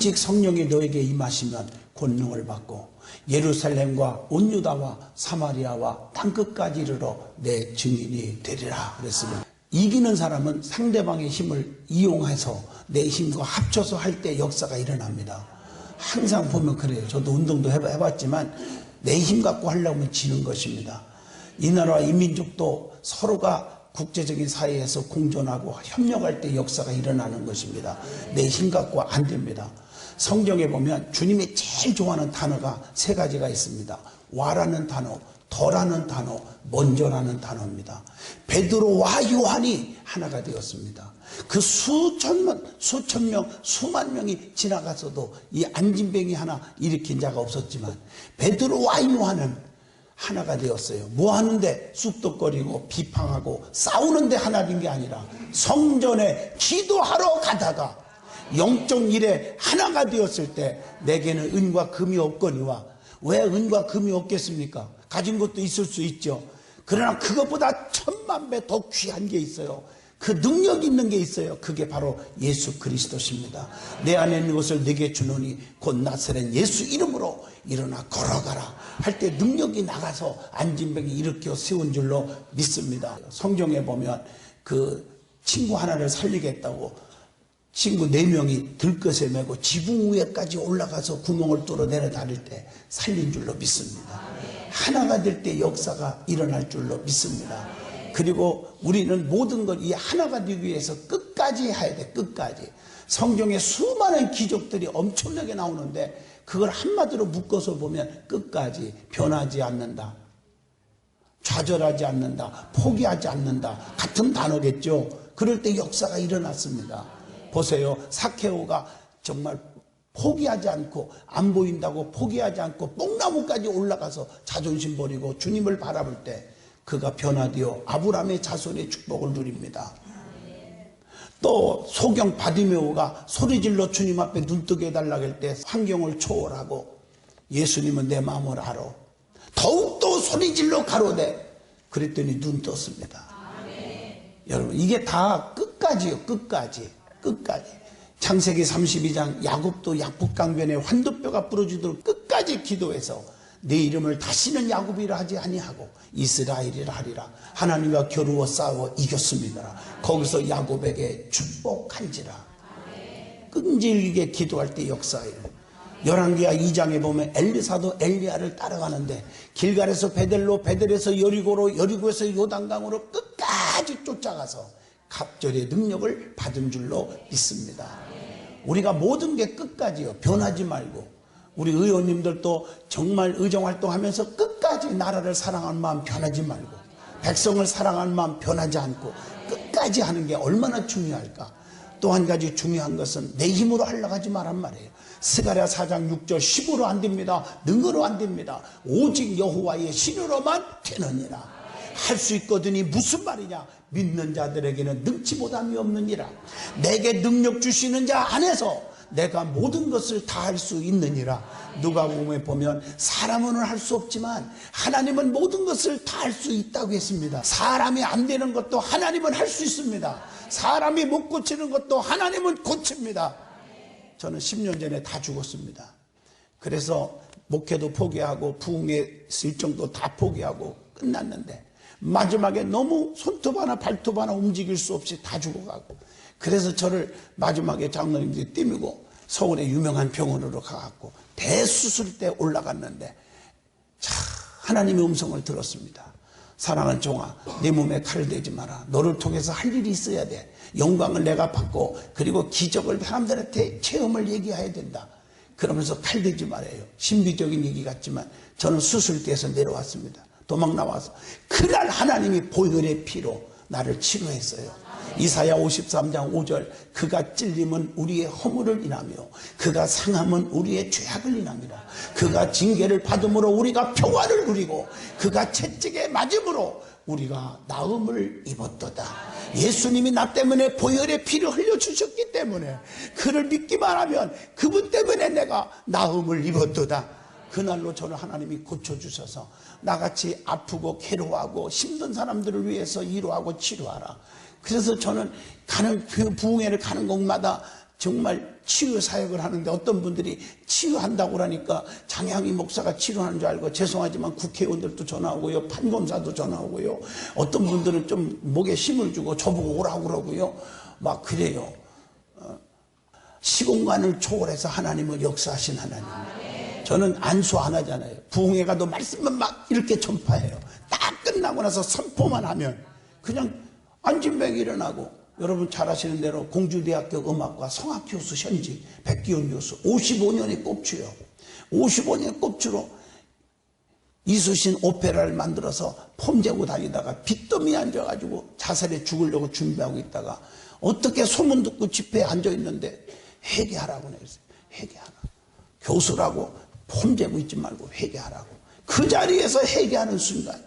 오직 성령이 너에게 임하시면 권능을 받고 예루살렘과 온 유다와 사마리아와 땅끝까지 이르러 내 증인이 되리라 그랬습니다. 이기는 사람은 상대방의 힘을 이용해서 내 힘과 합쳐서 할 때 역사가 일어납니다. 항상 보면 그래요. 저도 운동도 해봤지만 내 힘 갖고 하려면 지는 것입니다. 이 나라와 이 민족도 서로가 국제적인 사회에서 공존하고 협력할 때 역사가 일어나는 것입니다. 내 힘 갖고 안 됩니다. 성경에 보면 주님이 제일 좋아하는 단어가 세 가지가 있습니다. 와라는 단어, 더라는 단어, 먼저라는 단어입니다. 베드로와 요한이 하나가 되었습니다. 그 수천 명, 수만 명이 지나가서도 이 안진뱅이 하나 일으킨 자가 없었지만 베드로와 요한은 하나가 되었어요. 뭐 하는데 쑥덕거리고 비방하고 싸우는데 하나 된 게 아니라 성전에 기도하러 가다가 영적 일에 하나가 되었을 때 내게는 은과 금이 없거니와. 왜 은과 금이 없겠습니까? 가진 것도 있을 수 있죠. 그러나 그것보다 1000만 배 더 귀한 게 있어요. 그 능력 있는 게 있어요. 그게 바로 예수 그리스도십니다. 내 안에 있는 것을 내게 주노니 곧 나사렛 예수 이름으로 일어나 걸어가라 할 때 능력이 나가서 안진뱅이 일으켜 세운 줄로 믿습니다. 성경에 보면 그 친구 하나를 살리겠다고 친구 4명이 들것에 메고 지붕 위에까지 올라가서 구멍을 뚫어 내려다닐 때 살린 줄로 믿습니다. 하나가 될 때 역사가 일어날 줄로 믿습니다. 그리고 우리는 모든 걸 이 하나가 되기 위해서 끝까지 해야 돼. 끝까지. 성경에 수많은 기적들이 엄청나게 나오는데 그걸 한마디로 묶어서 보면 끝까지 변하지 않는다, 좌절하지 않는다, 포기하지 않는다 같은 단어겠죠. 그럴 때 역사가 일어났습니다. 보세요. 사케오가 정말 포기하지 않고 안 보인다고 포기하지 않고 뽕나무까지 올라가서 자존심 버리고 주님을 바라볼 때 그가 변화되어 아브라함의 자손의 축복을 누립니다. 또 소경 바디메오가 소리질러 주님 앞에 눈뜨게 해달라고 할 때 환경을 초월하고 예수님은 내 마음을 알아. 더욱더 소리질러 가로되 그랬더니 눈 떴습니다. 여러분 이게 다 끝까지요. 끝까지. 창세기 32장 야곱도 약북강변에 환도뼈가 부러지도록 끝까지 기도해서 내 이름을 다시는 야곱이라 하지 아니하고 이스라엘이라 하리라. 하나님과 겨루어 싸워 이겼습니다. 거기서 야곱에게 축복한지라. 끈질기게 기도할 때 역사예요. 열왕기하 2장에 보면 엘리사도 엘리야를 따라가는데 길갈에서 베델로, 베델에서 여리고로, 여리고에서 요단강으로 끝까지 쫓아가서 갑절의 능력을 받은 줄로 믿습니다. 우리가 모든 게 끝까지요. 변하지 말고 우리 의원님들도 정말 의정활동하면서 끝까지 나라를 사랑하는 마음 변하지 말고 백성을 사랑하는 마음 변하지 않고 끝까지 하는 게 얼마나 중요할까. 또 한 가지 중요한 것은 내 힘으로 하려고 하지 말란 말이에요. 스가랴 4장 6절 10으로 안 됩니다. 능으로 안 됩니다. 오직 여호와의 신으로만 되느니라. 할 수 있거든이 무슨 말이냐. 믿는 자들에게는 능치보담이 없느니라. 내게 능력 주시는 자 안에서 내가 모든 것을 다 할 수 있느니라. 누가복음에 보면 사람은 할 수 없지만 하나님은 모든 것을 다 할 수 있다고 했습니다. 사람이 안 되는 것도 하나님은 할 수 있습니다. 사람이 못 고치는 것도 하나님은 고칩니다. 저는 10년 전에 다 죽었습니다. 그래서 목회도 포기하고 부흥의 일정도 다 포기하고 끝났는데 마지막에 너무 손톱 하나 발톱 하나 움직일 수 없이 다 죽어가고 그래서 저를 마지막에 장로님들이 띠미고 서울의 유명한 병원으로 가갖고 대수술 때 올라갔는데 자 하나님의 음성을 들었습니다. 사랑하는 종아, 내 몸에 칼을 대지 마라. 너를 통해서 할 일이 있어야 돼. 영광을 내가 받고 그리고 기적을 사람들한테 체험을 얘기해야 된다. 그러면서 칼 대지 말아요. 신비적인 얘기 같지만 저는 수술대에서 내려왔습니다. 도망 나와서 그날 하나님이 보혈의 피로 나를 치료했어요. 이사야 53장 5절 그가 찔림은 우리의 허물을 인하며 그가 상함은 우리의 죄악을 인함이라. 그가 징계를 받음으로 우리가 평화를 누리고 그가 채찍에 맞음으로 우리가 나음을 입었도다. 예수님이 나 때문에 보혈의 피를 흘려주셨기 때문에 그를 믿기만 하면 그분 때문에 내가 나음을 입었도다. 그날로 저는 하나님이 고쳐주셔서 나같이 아프고 괴로워하고 힘든 사람들을 위해서 위로하고 치료하라. 그래서 저는 부흥회를 가는 곳마다 정말 치유 사역을 하는데 어떤 분들이 치유한다고 그러니까 장향희 목사가 치료하는 줄 알고 죄송하지만 국회의원들도 전화 오고요. 판검사도 전화 오고요. 어떤 분들은 좀 목에 힘을 주고 저보고 오라고 그러고요. 막 그래요. 시공간을 초월해서 하나님은 역사하신 하나님. 저는 안수 안 하잖아요. 부흥회 가도 말씀만 막 이렇게 전파해요. 딱 끝나고 나서 선포만 하면 그냥 안진뱅이 일어나고, 여러분 잘 아시는 대로 공주대학교 음악과 성악교수 현직 백기훈 교수 55년의 꼽주요. 55년의 꼽주로 이수신 오페라를 만들어서 폼 재고 다니다가 빚더미에 앉아가지고 자살해 죽으려고 준비하고 있다가 어떻게 소문 듣고 집회에 앉아있는데 회개하라고 그랬어요. 회개하라. 교수라고 폼 재고 있지 말고 회개하라고. 그 자리에서 회개하는 순간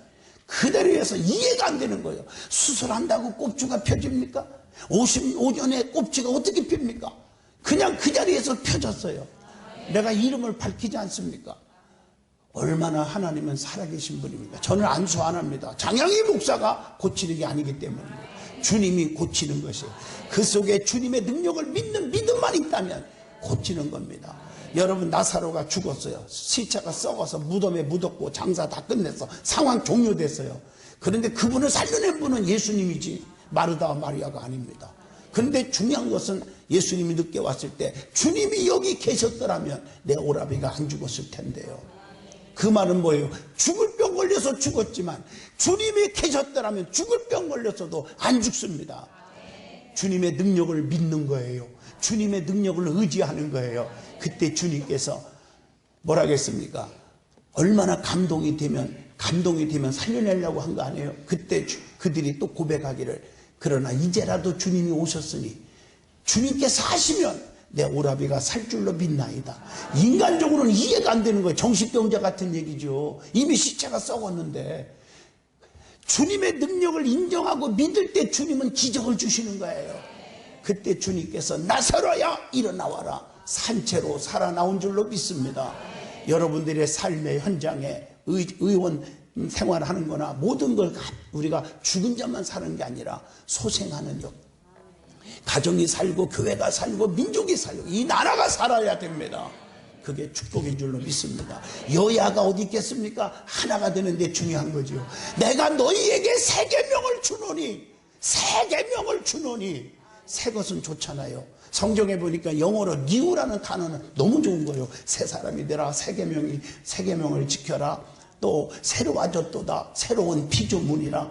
그대로 해서 이해가 안 되는 거예요. 수술한다고 꼽주가 펴집니까? 55년의 꼽주가 어떻게 핍니까? 그냥 그 자리에서 펴졌어요. 내가 이름을 밝히지 않습니까? 얼마나 하나님은 살아계신 분입니까? 저는 안수 안 합니다. 장향희 목사가 고치는 게 아니기 때문입니다. 주님이 고치는 것이에요. 그 속에 주님의 능력을 믿는 믿음만 있다면 고치는 겁니다. 여러분, 나사로가 죽었어요. 시체가 썩어서 무덤에 묻었고 장사 다 끝냈어. 상황 종료됐어요. 그런데 그분을 살려낸 분은 예수님이지 마르다와 마리아가 아닙니다. 그런데 중요한 것은 예수님이 늦게 왔을 때 주님이 여기 계셨더라면 내 오라비가 안 죽었을 텐데요. 그 말은 뭐예요? 죽을 병 걸려서 죽었지만 주님이 계셨더라면 죽을 병 걸려서도 안 죽습니다. 주님의 능력을 믿는 거예요. 주님의 능력을 의지하는 거예요. 그때 주님께서 뭐라겠습니까? 얼마나 감동이 되면 살려내려고 한 거 아니에요? 그때 그들이 또 고백하기를, 그러나 이제라도 주님이 오셨으니 주님께서 하시면 내 오라비가 살 줄로 믿나이다. 인간적으로는 이해가 안 되는 거예요. 정신병자 같은 얘기죠. 이미 시체가 썩었는데 주님의 능력을 인정하고 믿을 때 주님은 기적을 주시는 거예요. 그때 주님께서 나사로야 일어나와라, 산채로 살아나온 줄로 믿습니다. 여러분들의 삶의 현장에 의원 생활하는 거나 모든 걸 우리가 죽은 자만 사는 게 아니라 소생하는 역, 가정이 살고 교회가 살고 민족이 살고 이 나라가 살아야 됩니다. 그게 축복인 줄로 믿습니다. 여야가 어디 있겠습니까? 하나가 되는데 중요한 거죠. 내가 너희에게 새 계명을 주노니 새 것은 좋잖아요. 성경에 보니까 영어로 new라는 단어는 너무 좋은 거예요. 새 사람이 되라, 새 계명을 지켜라, 또 새로워졌도다, 새로운 피조물이라,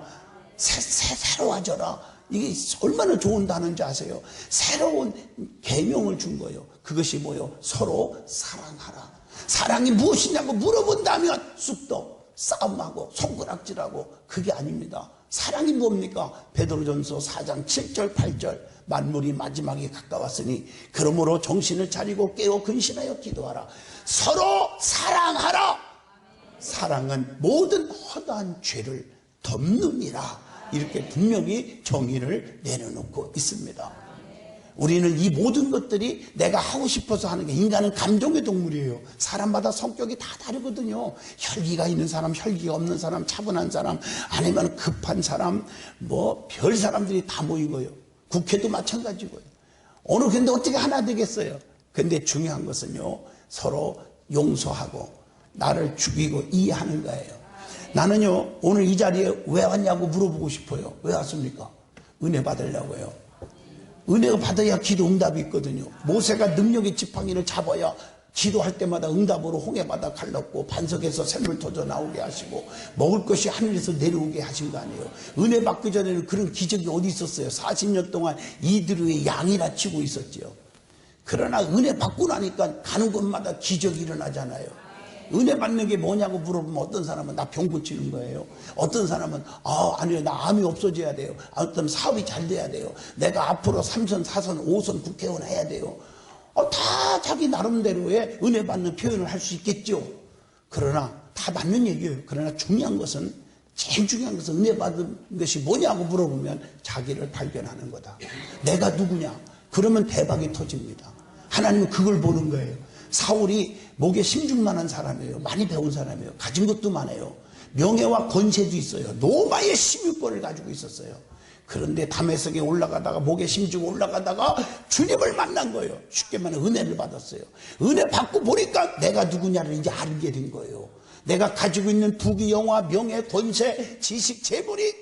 새로워져라. 이게 얼마나 좋은 단어인지 아세요? 새로운 계명을 준 거예요. 그것이 뭐예요? 서로 사랑하라. 사랑이 무엇이냐고 물어본다면 쑥도 싸움하고 손가락질하고 그게 아닙니다. 사랑이 뭡니까? 베드로전서 4장 7절 8절 만물이 마지막에 가까웠으니 그러므로 정신을 차리고 깨어 근신하여 기도하라. 서로 사랑하라. 사랑은 모든 허다한 죄를 덮느니라. 이렇게 분명히 정의를 내려놓고 있습니다. 우리는 이 모든 것들이 내가 하고 싶어서 하는 게, 인간은 감정의 동물이에요. 사람마다 성격이 다 다르거든요. 혈기가 있는 사람, 혈기가 없는 사람, 차분한 사람, 아니면 급한 사람, 별 사람들이 다 모인 거예요. 국회도 마찬가지고요. 어느 근데 어떻게 하나 되겠어요? 근데 중요한 것은요, 서로 용서하고 나를 죽이고 이해하는 거예요. 나는요, 오늘 이 자리에 왜 왔냐고 물어보고 싶어요. 왜 왔습니까? 은혜 받으려고요. 은혜가 받아야 기도 응답이 있거든요. 모세가 능력의 지팡이를 잡아야 기도할 때마다 응답으로 홍해바다 갈랐고 반석에서 샘물 터져 나오게 하시고 먹을 것이 하늘에서 내려오게 하신 거 아니에요. 은혜 받기 전에는 그런 기적이 어디 있었어요. 40년 동안 이들의 양이라 치고 있었죠. 그러나 은혜 받고 나니까 가는 곳마다 기적이 일어나잖아요. 은혜 받는 게 뭐냐고 물어보면 어떤 사람은 나 병 고치는 거예요. 어떤 사람은 아니요, 나 암이 없어져야 돼요. 어떤 사업이 잘 돼야 돼요. 내가 앞으로 3선 4선 5선 국회의원 해야 돼요. 다 자기 나름대로의 은혜 받는 표현을 할 수 있겠죠. 그러나 다 맞는 얘기예요. 그러나 제일 중요한 것은 은혜 받은 것이 뭐냐고 물어보면 자기를 발견하는 거다. 내가 누구냐? 그러면 대박이 터집니다. 하나님은 그걸 보는 거예요. 사울이 목에 심중만한 사람이에요. 많이 배운 사람이에요. 가진 것도 많아요. 명예와 권세도 있어요. 로마의 심유권을 가지고 있었어요. 그런데 담에색에 올라가다가 목에 힘주고 올라가다가 주님을 만난 거예요. 쉽게 말하면 은혜를 받았어요. 은혜 받고 보니까 내가 누구냐를 이제 알게 된 거예요. 내가 가지고 있는 부귀 영화 명예 권세 지식 재물이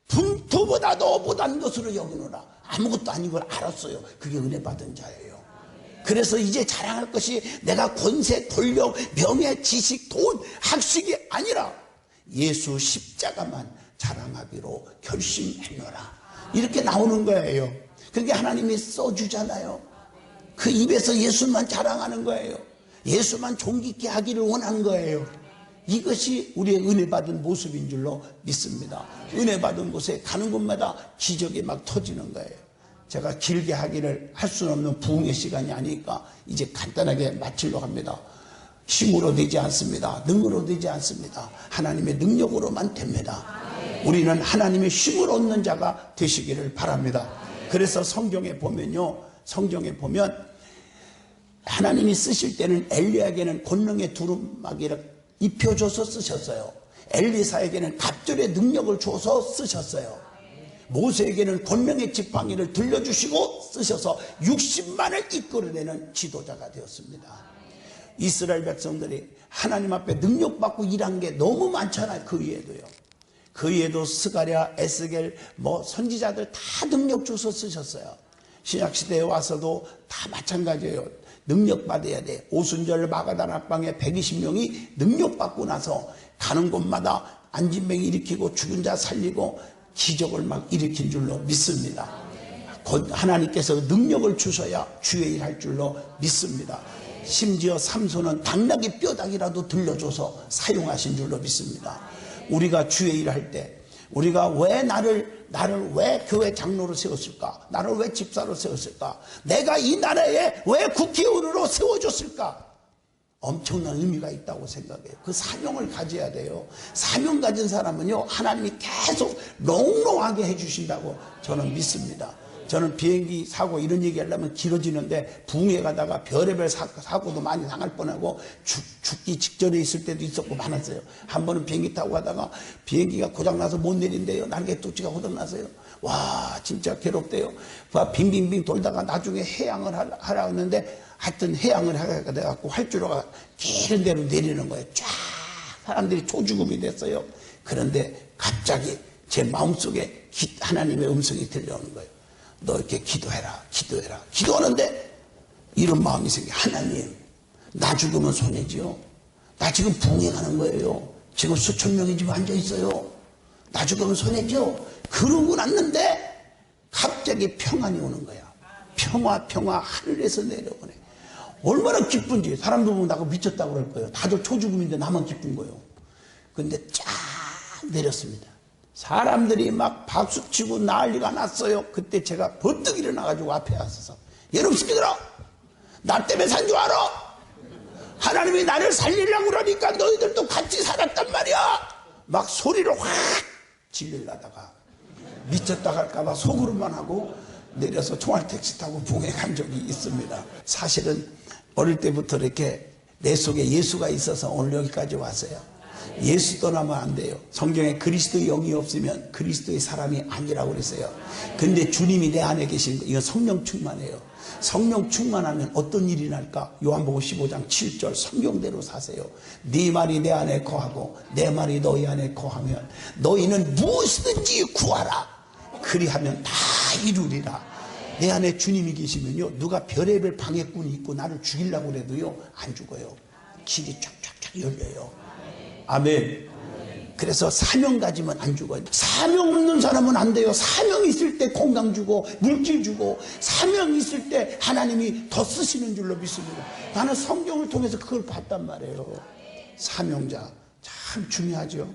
분토보다도 못한 것으로 여기노라. 아무것도 아닌 걸 알았어요. 그게 은혜 받은 자예요. 그래서 이제 자랑할 것이 내가 권세 권력 명예 지식 돈 학식이 아니라 예수 십자가만 자랑하기로 결심했노라. 이렇게 나오는 거예요. 그게 하나님이 써주잖아요. 그 입에서 예수만 자랑하는 거예요. 예수만 존귀케 하기를 원하는 거예요. 이것이 우리의 은혜 받은 모습인 줄로 믿습니다. 은혜 받은 곳에 가는 곳마다 기적이 막 터지는 거예요. 제가 길게 하기를 할 수는 없는 부흥의 시간이 아니니까 이제 간단하게 마치려고 합니다. 힘으로 되지 않습니다. 능으로 되지 않습니다. 하나님의 능력으로만 됩니다. 우리는 하나님의 힘을 얻는 자가 되시기를 바랍니다. 그래서 성경에 보면요, 성경에 보면 하나님이 쓰실 때는 엘리야에게는 권능의 두루마기를 입혀줘서 쓰셨어요. 엘리사에게는 갑절의 능력을 줘서 쓰셨어요. 모세에게는 권능의 지팡이를 들려주시고 쓰셔서 60만을 이끌어내는 지도자가 되었습니다. 이스라엘 백성들이 하나님 앞에 능력받고 일한 게 너무 많잖아요. 그 위에도요. 그 위에도 스가랴, 에스겔, 선지자들 다 능력 줘서 쓰셨어요. 신약시대에 와서도 다 마찬가지예요. 능력 받아야 돼. 오순절 마가다나 앞방에 120명이 능력 받고 나서 가는 곳마다 안진병 일으키고 죽은 자 살리고 기적을 막 일으킨 줄로 믿습니다. 하나님께서 능력을 주셔야 주의 일 할 줄로 믿습니다. 심지어 삼손은 당나귀 뼈다귀라도 들려줘서 사용하신 줄로 믿습니다. 우리가 주의 일을 할 때 우리가 왜 나를 왜 교회 장로로 세웠을까? 나를 왜 집사로 세웠을까? 내가 이 나라에 왜 국회의원으로 세워줬을까? 엄청난 의미가 있다고 생각해요. 그 사명을 가져야 돼요. 사명 가진 사람은요, 하나님이 계속 롱롱하게 해주신다고 저는 믿습니다. 저는 비행기 사고 이런 얘기 하려면 길어지는데 부흥회 가다가 별의별 사고도 많이 당할 뻔하고 죽기 직전에 있을 때도 있었고 많았어요. 한 번은 비행기 타고 가다가 비행기가 고장나서 못 내린대요. 날개 뚝지가 고장나서요. 와, 진짜 괴롭대요. 빙빙빙 돌다가 나중에 해양을 하라 했는데 하여튼 해양을 하게 돼갖고 활주로가 길은 대로 내리는 거예요. 쫙 사람들이 초죽음이 됐어요. 그런데 갑자기 제 마음속에 하나님의 음성이 들려오는 거예요. 너 이렇게 기도해라, 기도해라. 기도하는데 이런 마음이 생겨. 하나님, 나 죽으면 손해지요. 나 지금 부흥회 가는 거예요. 지금 수천 명이 지금 앉아 있어요. 나 죽으면 손해지요. 그러고 났는데 갑자기 평안이 오는 거야. 평화 하늘에서 내려오네. 얼마나 기쁜지. 사람들 보면 나가 미쳤다고 그럴 거예요. 다들 초죽음인데 나만 기쁜 거예요. 근데 쫙 내렸습니다. 사람들이 막 박수치고 난리가 났어요. 그때 제가 번뜩 일어나가지고 앞에 왔어서, 여러분 새끼들아, 나 때문에 산 줄 알아? 하나님이 나를 살리려고 그러니까 너희들도 같이 살았단 말이야. 막 소리를 확 질리려다가 미쳤다 할까봐 속으로만 하고 내려서 총알택시 타고 부흥회 간 적이 있습니다. 사실은 어릴 때부터 이렇게 내 속에 예수가 있어서 오늘 여기까지 왔어요. 예수 떠나면 안 돼요. 성경에 그리스도의 영이 없으면 그리스도의 사람이 아니라고 그랬어요. 근데 주님이 내 안에 계신 거, 이건 성령 충만이에요. 성령 충만하면 어떤 일이 날까? 요한복음 15장 7절 성경대로 사세요. 네 말이 내 안에 거하고 내 말이 너희 안에 거하면 너희는 무엇이든지 구하라. 그리하면 다 이루리라. 내 안에 주님이 계시면요, 누가 별의별 방해꾼이 있고 나를 죽이려고 해도요 안 죽어요. 길이 쫙쫙쫙 열려요. 아멘. 그래서 사명 가지면 안 죽어요. 사명 없는 사람은 안 돼요. 사명 있을 때 건강 주고 물질 주고, 사명 있을 때 하나님이 더 쓰시는 줄로 믿습니다. 나는 성경을 통해서 그걸 봤단 말이에요. 사명자 참 중요하죠.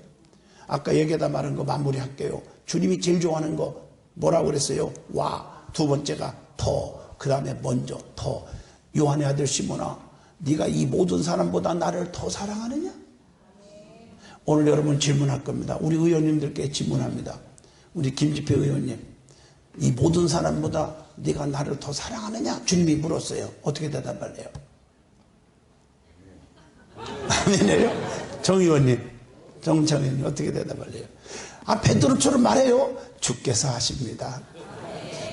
아까 얘기하다 말한 거 마무리할게요. 주님이 제일 좋아하는 거 뭐라고 그랬어요? 와. 두 번째가 더. 그 다음에 먼저 더. 요한의 아들 시몬아, 네가 이 모든 사람보다 나를 더 사랑하느냐? 오늘 여러분 질문할 겁니다. 우리 의원님들께 질문합니다. 우리 김집회 의원님, 이 모든 사람보다 네가 나를 더 사랑하느냐? 주님이 물었어요. 어떻게 대답할래요? 아멘이에요? 정 의원님, 정창현이 어떻게 대답할래요? 아, 베드로처럼 말해요. 주께서 하십니다.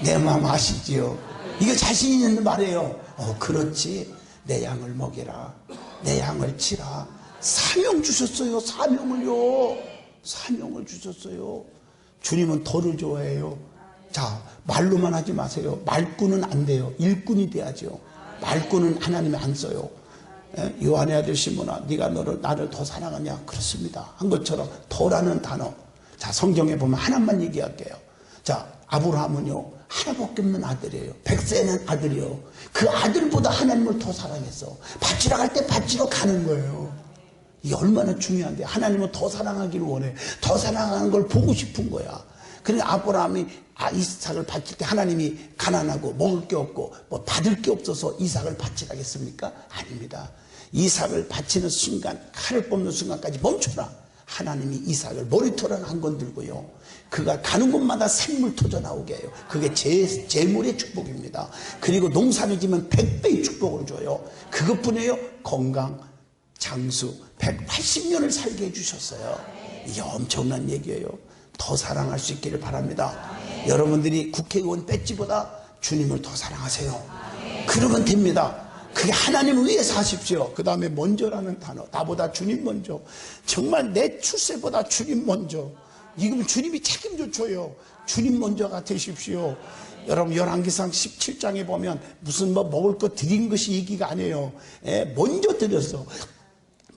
내 마음 아시지요? 이거 자신 있는 말이에요. 그렇지. 내 양을 먹이라. 내 양을 치라. 사명 주셨어요. 사명을요. 사명을 주셨어요. 주님은 덜을 좋아해요. 자, 말로만 하지 마세요. 말꾼은 안 돼요. 일꾼이 돼야죠. 말꾼은 하나님이 안 써요. 요한의 아들 시몬아, 네가 나를 더 사랑하냐? 그렇습니다. 한 것처럼 더라는 단어. 자, 성경에 보면 하나만 얘기할게요. 자, 아브라함은요, 하나밖에 없는 아들이에요. 100세는 아들이요. 그 아들보다 하나님을 더 사랑했어. 밭지러 갈 때 밭지러 가는 거예요. 이게 얼마나 중요한데, 하나님은 더 사랑하기를 원해. 더 사랑하는 걸 보고 싶은 거야. 그러니까 아브라함이 이삭을 바칠 때 하나님이 가난하고 먹을 게 없고 뭐 받을 게 없어서 이삭을 바치라겠습니까? 아닙니다. 이삭을 바치는 순간, 칼을 뽑는 순간까지 멈춰라. 하나님이 이삭을 머리털은 한 건 들고요, 그가 가는 곳마다 생물 터져 나오게 해요. 그게 재물의 축복입니다. 그리고 농사를 지면 100배의 축복을 줘요. 그것뿐이에요. 건강, 장수, 180년을 살게 해주셨어요. 이게 엄청난 얘기예요. 더 사랑할 수 있기를 바랍니다. 여러분들이 국회의원 배지보다 주님을 더 사랑하세요. 그러면 됩니다. 그게 하나님을 위해서 하십시오. 그 다음에 먼저라는 단어. 나보다 주님 먼저. 정말 내 출세보다 주님 먼저. 이건 주님이 책임져 줘요. 주님 먼저가 되십시오. 여러분, 열왕기상 17장에 보면 무슨 뭐 먹을 거 드린 것이 얘기가 아니에요. 먼저 드렸어.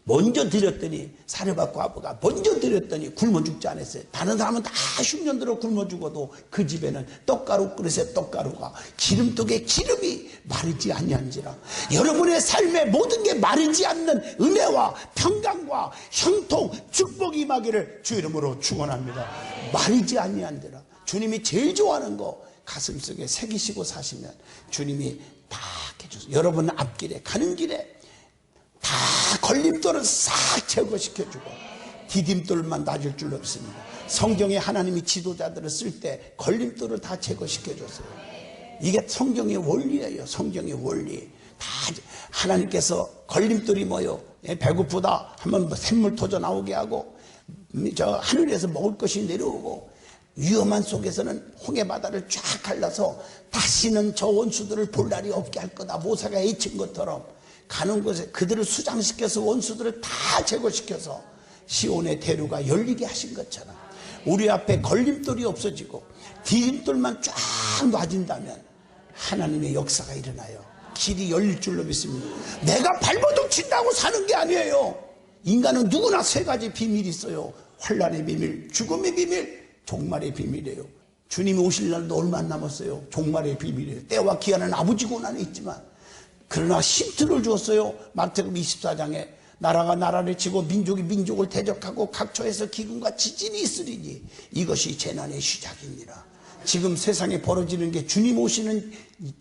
먼저 드렸더니, 사르밧과 아브가 먼저 드렸더니 굶어 죽지 않았어요. 다른 사람은 다 흉년 들어 굶어 죽어도 그 집에는 떡가루 그릇에 떡가루가, 기름떡에 기름이 마르지 아니한지라. 여러분의 삶에 모든 게 마르지 않는 은혜와 평강과 형통, 축복이 임하기를 주 이름으로 축원합니다. 마르지 아니한지라. 주님이 제일 좋아하는 거 가슴속에 새기시고 사시면 주님이 다 해주세요. 여러분 앞길에 가는 길에 다 걸림돌을 싹 제거시켜주고 디딤돌만 놔줄 줄 없습니다. 성경에 하나님이 지도자들을 쓸 때 걸림돌을 다 제거시켜줬어요. 이게 성경의 원리예요. 성경의 원리. 다 하나님께서 걸림돌이 뭐요? 배고프다 하면 샘물 터져 나오게 하고, 저 하늘에서 먹을 것이 내려오고, 위험한 속에서는 홍해바다를 쫙 갈라서 다시는 저 원수들을 볼 날이 없게 할 거다. 모세가 외친 것처럼 가는 곳에 그들을 수장시켜서 원수들을 다 제거시켜서 시온의 대로가 열리게 하신 것처럼 우리 앞에 걸림돌이 없어지고 디딤돌만 쫙 놔진다면 하나님의 역사가 일어나요. 길이 열릴 줄로 믿습니다. 내가 발버둥 친다고 사는 게 아니에요. 인간은 누구나 세 가지 비밀이 있어요. 환난의 비밀, 죽음의 비밀, 종말의 비밀이에요. 주님이 오실 날도 얼마 안 남았어요. 종말의 비밀이에요. 때와 기한은 아버지 권한에 있지만, 그러나 힌트를 주었어요. 마태복음 24장에 나라가 나라를 치고 민족이 민족을 대적하고 각처에서 기근과 지진이 있으리니 이것이 재난의 시작입니다. 지금 세상에 벌어지는 게 주님 오시는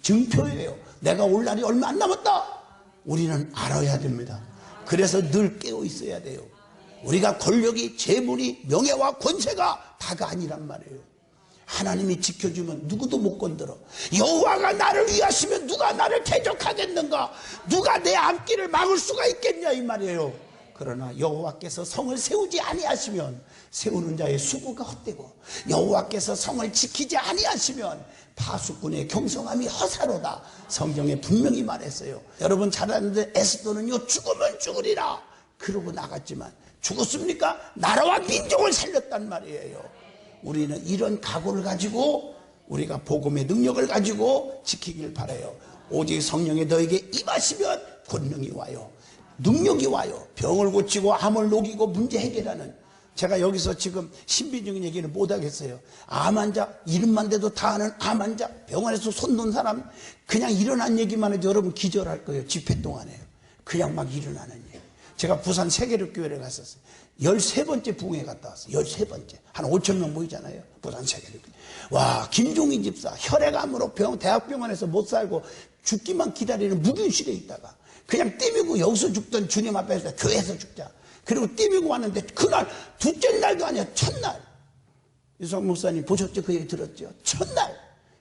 증표예요. 내가 올 날이 얼마 안 남았다. 우리는 알아야 됩니다. 그래서 늘 깨어 있어야 돼요. 우리가 권력이, 재물이, 명예와 권세가 다가 아니란 말이에요. 하나님이 지켜주면 누구도 못 건드려. 여호와가 나를 위하시면 누가 나를 대적하겠는가? 누가 내 앞길을 막을 수가 있겠냐 이 말이에요. 그러나 여호와께서 성을 세우지 아니하시면 세우는 자의 수고가 헛되고, 여호와께서 성을 지키지 아니하시면 파수꾼의 경성함이 허사로다. 성경에 분명히 말했어요. 여러분 잘 아는데 에스더는요, 죽으면 죽으리라 그러고 나갔지만 죽었습니까? 나라와 민족을 살렸단 말이에요. 우리는 이런 각오를 가지고 우리가 복음의 능력을 가지고 지키길 바라요. 오직 성령이 너에게 임하시면 권능이 와요. 능력이 와요. 병을 고치고 암을 녹이고 문제 해결하는. 제가 여기서 지금 신비적인 얘기는 못하겠어요. 암 환자, 이름만 대도 다 아는 암 환자, 병원에서 손 놓은 사람, 그냥 일어난 얘기만 해도 여러분 기절할 거예요. 집회 동안에 그냥 막 일어나는 얘기. 제가 부산 세계력교회를 갔었어요. 13번째 부흥회 갔다 왔어요. 13번째. 한 5,000명 모이잖아요. 부산 세계력교회. 와, 김종인 집사, 혈액암으로 대학병원에서 못 살고 죽기만 기다리는 무균실에 있다가 그냥 띠미고 여기서 죽던 주님 앞에서 교회에서 죽자. 그리고 띠미고 왔는데 그날 둘째 날도 아니야. 첫날. 유성 목사님 보셨죠? 그 얘기 들었죠? 첫날.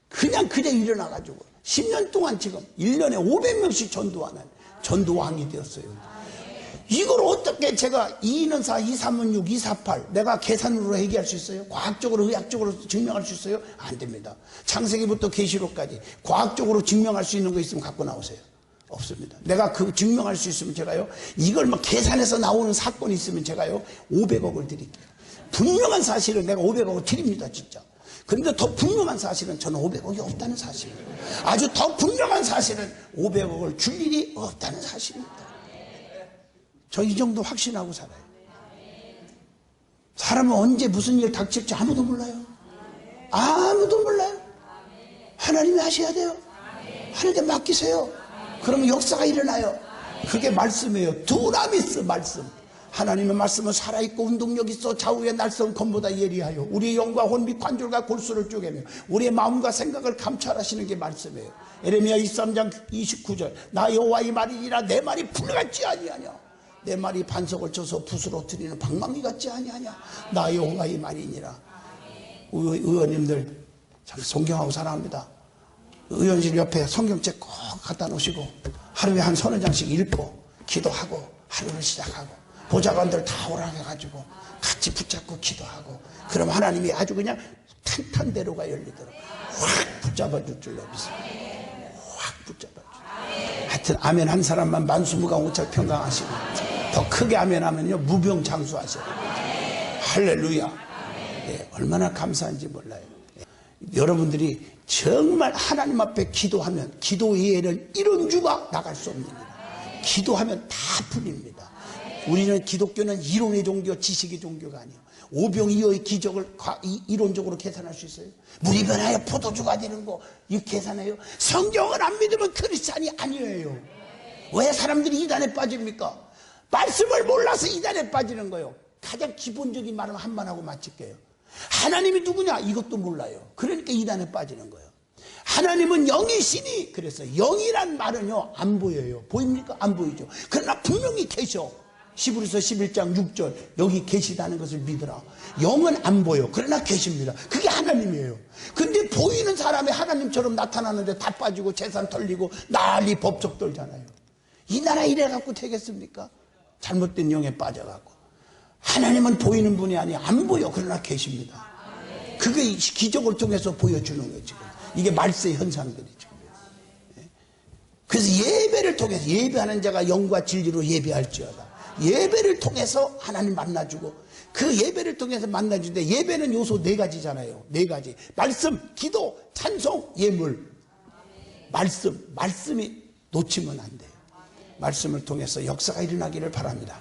그냥 일어나가지고 10년 동안 지금 1년에 500명씩 전도하는 전도왕이 되었어요. 이걸 어떻게 제가 2는 4, 2, 3은 6, 2, 4, 8 내가 계산으로 얘기할 수 있어요? 과학적으로 의학적으로 증명할 수 있어요? 안 됩니다. 창세기부터 계시록까지 과학적으로 증명할 수 있는 거 있으면 갖고 나오세요. 없습니다. 내가 그 증명할 수 있으면 제가요 이걸 막 계산해서 나오는 사건이 있으면 제가요 500억을 드릴게요. 분명한 사실은 내가 500억을 드립니다. 진짜. 그런데 더 분명한 사실은 저는 500억이 없다는 사실이에요. 아주 더 분명한 사실은 500억을 줄 일이 없다는 사실입니다. 저 이 정도 확신하고 살아요. 사람은 언제 무슨 일 닥칠지 아무도 몰라요. 아무도 몰라요. 하나님이 하셔야 돼요. 하나님께 맡기세요. 그러면 역사가 일어나요. 그게 말씀이에요. 두나미스 말씀. 하나님의 말씀은 살아있고 운동력 있어 좌우의 날선 검보다 예리하여 우리의 영과 혼 및 관절과 골수를 쪼개며 우리의 마음과 생각을 감찰하시는 게 말씀이에요. 에레미야 23장 29절 나 여호와의 말이니라 내 말이 불같지 아니하냐. 내 말이 반석을 쳐서 붓으로 트리는 방망이 같지 아니하냐. 나 여호와의 말이니라. 의원님들 참 존경하고 사랑합니다. 의원실 옆에 성경책 꼭 갖다 놓으시고 하루에 한 30장씩 읽고 기도하고 하루를 시작하고 보좌관들 다 오라해가지고 같이 붙잡고 기도하고 그럼 하나님이 아주 그냥 탄탄대로가 열리도록 확 붙잡아줄 줄로 믿습니다. 확 붙잡아줄. 하여튼 아멘 한 사람만 만수무강 오착평강하시고 더 크게 아멘 하면요 무병장수하셔요. 할렐루야. 네, 얼마나 감사한지 몰라요. 네. 여러분들이 정말 하나님 앞에 기도하면 기도 외에는 이런 주가 나갈 수 없습니다. 기도하면 다 풀립니다. 우리는 기독교는 이론의 종교, 지식의 종교가 아니에요. 오병이어의 기적을 이론적으로 계산할 수 있어요? 물이 변하여 포도주가 되는 거 이거 계산해요? 성경을 안 믿으면 크리스찬이 아니에요. 왜 사람들이 이단에 빠집니까? 말씀을 몰라서 이단에 빠지는 거예요. 가장 기본적인 말은 한만 하고 마칠게요. 하나님이 누구냐? 이것도 몰라요. 그러니까 이단에 빠지는 거예요. 하나님은 영이시니 그래서 영이란 말은요 안 보여요. 보입니까? 안 보이죠. 그러나 분명히 계셔. 히브리서 11장 6절 여기 계시다는 것을 믿으라. 영은 안 보여. 그러나 계십니다. 그게 하나님이에요. 근데 보이는 사람이 하나님처럼 나타나는데 다 빠지고 재산 털리고 난리 법적 떨잖아요. 이 나라 이래갖고 되겠습니까? 잘못된 영에 빠져갖고. 하나님은 보이는 분이 아니에요. 안 보여. 그러나 계십니다. 그게 기적을 통해서 보여주는 거예요. 지금 이게 말세의 현상들이죠. 그래서 예배를 통해서 예배하는 자가 영과 진리로 예배할지어다. 예배를 통해서 하나님 만나주고 그 예배를 통해서 만나주는데 예배는 요소 4가지잖아요. 4가지. 말씀, 기도, 찬송, 예물. 말씀이 놓치면 안 돼요. 말씀을 통해서 역사가 일어나기를 바랍니다.